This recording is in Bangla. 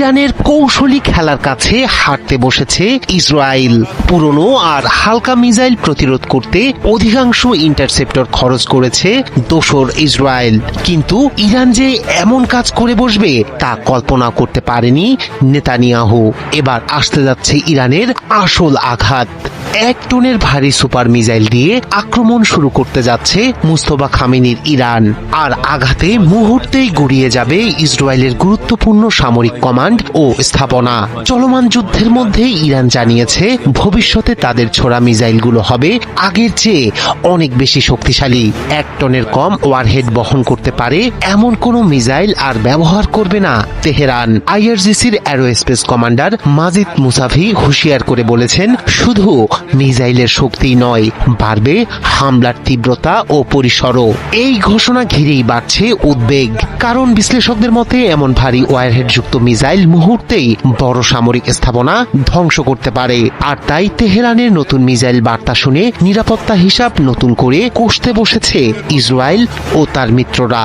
ইরানের কৌশলী খেলার কাছে হারতে বসেছে ইসরায়েল। পুরনো আর হালকা মিসাইল প্রতিরোধ করতে অধিকাংশ ইন্টারসেপ্টর খরচ করেছে দোসর ইসরায়েল, কিন্তু ইরান যে এমন কাজ করে বসবে তা কল্পনা করতে পারেনি নেতানিয়াহু। এবার আসতে যাচ্ছে ইরানের আসল আঘাত। 1 টনের ভারী সুপার মিসাইল দিয়ে আক্রমণ শুরু করতে যাচ্ছে মুস্তফা খামেনির ইরান, আর আঘাতে মুহূর্তেই গড়িয়ে যাবে ইসরায়েলের গুরুত্বপূর্ণ সামরিক কমান্ড ও স্থাপনা। চলমান যুদ্ধের মধ্যে ইরান জানিয়েছে ভবিষ্যতে তাদের ছোড়া মিসাইলগুলো হবে আগের চেয়ে অনেক বেশি শক্তিশালী। 1 টনের কম ওয়ারহেড বহন করতে পারে এমন কোনো মিসাইল আর ব্যবহার করবে না তেহরান। আইআরজিসির অ্যারোস্পেস কমান্ডার মাজিদ মুসাভি হুঁশিয়ার করে বলেছেন, শুধু মিসাইলের শক্তি নয়, বাড়বে হামলার তীব্রতা ও পরিসরও। এই ঘোষণা ঘিরেই বাড়ছে উদ্বেগ, কারণ বিশ্লেষকদের মতে এমন ভারী ওয়ারহেড যুক্ত মিসাইল মুহূর্তেই বড় সামরিক স্থাপনা ধ্বংস করতে পারে। আর তাই তেহরানের নতুন মিসাইল বার্তা শুনে নিরাপত্তা হিসাব নতুন করে কষতে বসেছে ইসরায়েল ও তার মিত্ররা।